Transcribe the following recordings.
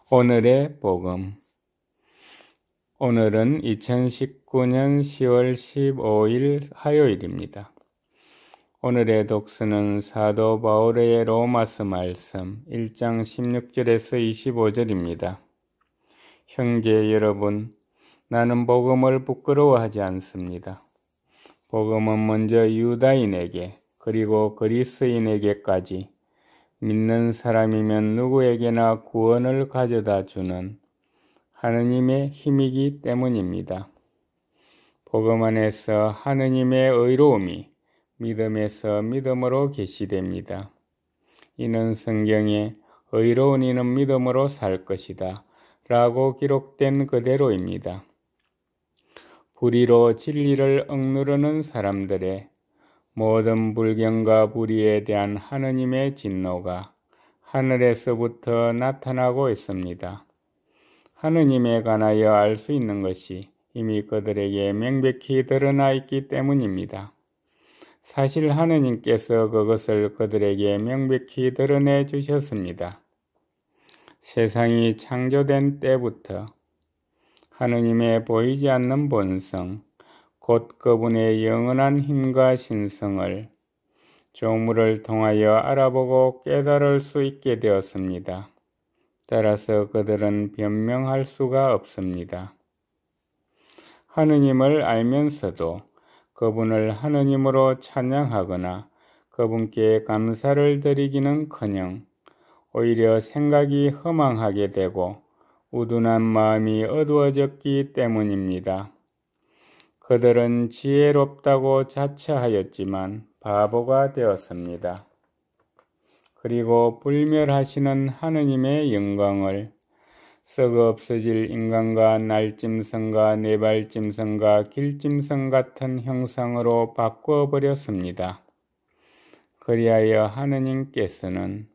오늘의 복음. 오늘은 2019년 10월 15일 화요일입니다. 오늘의 독서는 사도 바울의 로마서 말씀 1장 16절에서 25절입니다. 형제 여러분, 나는 복음을 부끄러워하지 않습니다. 복음은 먼저 유다인에게 그리고 그리스인에게까지 믿는 사람이면 누구에게나 구원을 가져다 주는 하느님의 힘이기 때문입니다. 복음 안에서 하느님의 의로움이 믿음에서 믿음으로 계시됩니다. 이는 성경에 의로운 이는 믿음으로 살 것이다 라고 기록된 그대로입니다. 불의로 진리를 억누르는 사람들의 모든 불경과 불의에 대한 하느님의 진노가 하늘에서부터 나타나고 있습니다. 하느님에 관하여 알 수 있는 것이 이미 그들에게 명백히 드러나 있기 때문입니다. 사실 하느님께서 그것을 그들에게 명백히 드러내 주셨습니다. 세상이 창조된 때부터 하느님의 보이지 않는 본성, 곧 그분의 영원한 힘과 신성을 조물을 통하여 알아보고 깨달을 수 있게 되었습니다. 따라서 그들은 변명할 수가 없습니다. 하느님을 알면서도 그분을 하느님으로 찬양하거나 그분께 감사를 드리기는커녕 오히려 생각이 허망하게 되고 우둔한 마음이 어두워졌기 때문입니다. 그들은 지혜롭다고 자처하였지만 바보가 되었습니다. 그리고 불멸하시는 하느님의 영광을 썩어 없어질 인간과 날짐승과 네발짐승과 길짐승 같은 형상으로 바꾸어 버렸습니다. 그리하여 하느님께서는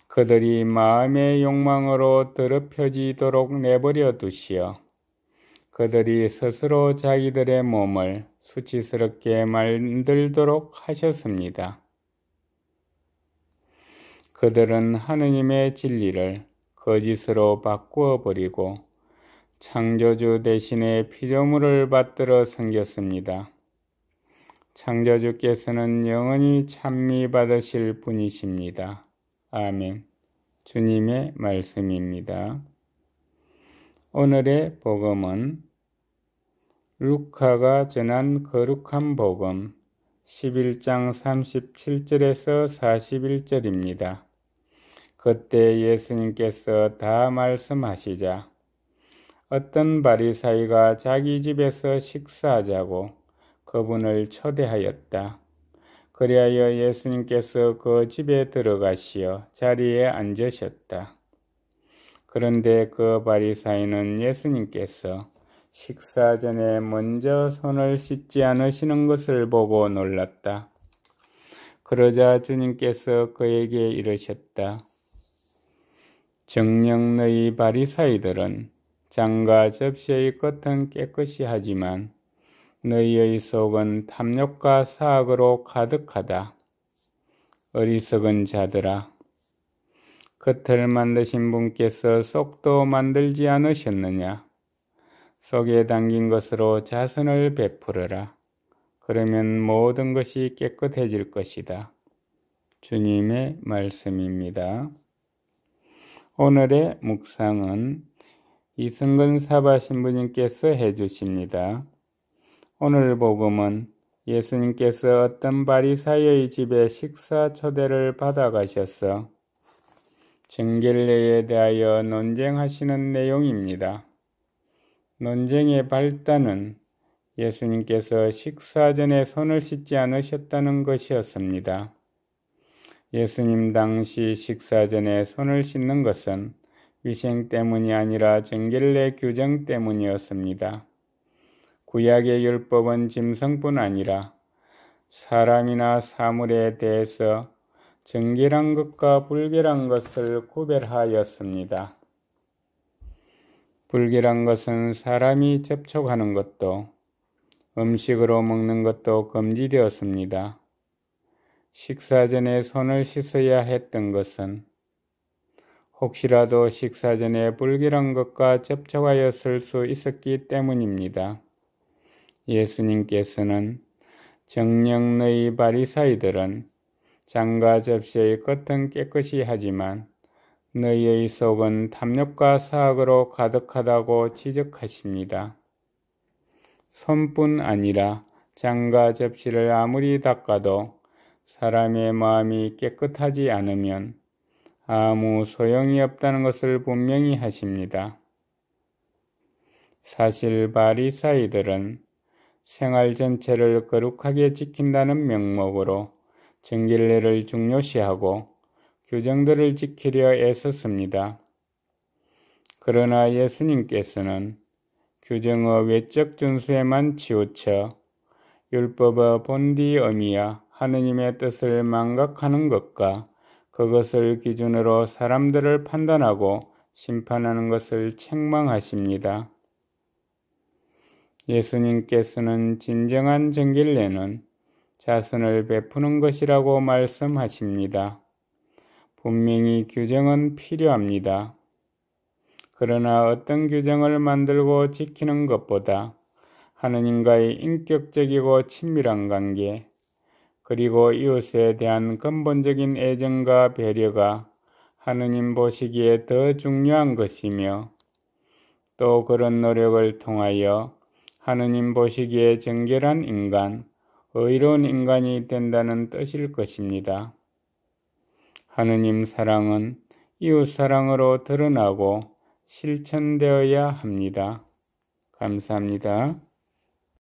그들이 마음의 욕망으로 더럽혀지도록 내버려 두시어 그들이 스스로 자기들의 몸을 수치스럽게 만들도록 하셨습니다. 그들은 하느님의 진리를 거짓으로 바꾸어 버리고 창조주 대신에 피조물을 받들어 섬겼습니다. 창조주께서는 영원히 찬미받으실 분이십니다. 아멘. 주님의 말씀입니다. 오늘의 복음은 루카가 전한 거룩한 복음 11장 37절에서 41절입니다. 그때 예수님께서 다 말씀하시자 어떤 바리사이가 자기 집에서 식사하자고 그분을 초대하였다. 그리하여 예수님께서 그 집에 들어가시어 자리에 앉으셨다. 그런데 그 바리사이는 예수님께서 식사 전에 먼저 손을 씻지 않으시는 것을 보고 놀랐다. 그러자 주님께서 그에게 이르셨다. 정녕 너희 바리사이들은 장과 접시의 겉은 깨끗이 하지만 너희의 속은 탐욕과 사악으로 가득하다. 어리석은 자들아, 겉을 만드신 분께서 속도 만들지 않으셨느냐? 속에 담긴 것으로 자선을 베풀어라. 그러면 모든 것이 깨끗해질 것이다. 주님의 말씀입니다. 오늘의 묵상은 이승근 사바 신부님께서 해주십니다. 오늘 복음은 예수님께서 어떤 바리사이의 집에 식사 초대를 받아가셔서 정결례에 대하여 논쟁하시는 내용입니다. 논쟁의 발단은 예수님께서 식사 전에 손을 씻지 않으셨다는 것이었습니다. 예수님 당시 식사 전에 손을 씻는 것은 위생 때문이 아니라 정결례 규정 때문이었습니다. 구약의 율법은 짐승뿐 아니라 사람이나 사물에 대해서 정결한 것과 불결한 것을 구별하였습니다. 불결한 것은 사람이 접촉하는 것도 음식으로 먹는 것도 금지되었습니다. 식사 전에 손을 씻어야 했던 것은 혹시라도 식사 전에 불결한 것과 접촉하였을 수 있었기 때문입니다. 예수님께서는 정녕 너희 바리사이들은 잔과 접시의 겉은 깨끗이 하지만 너희의 속은 탐욕과 사악으로 가득하다고 지적하십니다. 손뿐 아니라 잔과 접시를 아무리 닦아도 사람의 마음이 깨끗하지 않으면 아무 소용이 없다는 것을 분명히 하십니다. 사실 바리사이들은 생활 전체를 거룩하게 지킨다는 명목으로 정결례를 중요시하고 규정들을 지키려 애썼습니다. 그러나 예수님께서는 규정의 외적 준수에만 치우쳐 율법의 본디 의미야 하느님의 뜻을 망각하는 것과 그것을 기준으로 사람들을 판단하고 심판하는 것을 책망하십니다. 예수님께서는 진정한 정결례는 자선을 베푸는 것이라고 말씀하십니다. 분명히 규정은 필요합니다. 그러나 어떤 규정을 만들고 지키는 것보다 하느님과의 인격적이고 친밀한 관계, 그리고 이웃에 대한 근본적인 애정과 배려가 하느님 보시기에 더 중요한 것이며 또 그런 노력을 통하여 하느님 보시기에 정결한 인간, 의로운 인간이 된다는 뜻일 것입니다. 하느님 사랑은 이웃 사랑으로 드러나고 실천되어야 합니다. 감사합니다.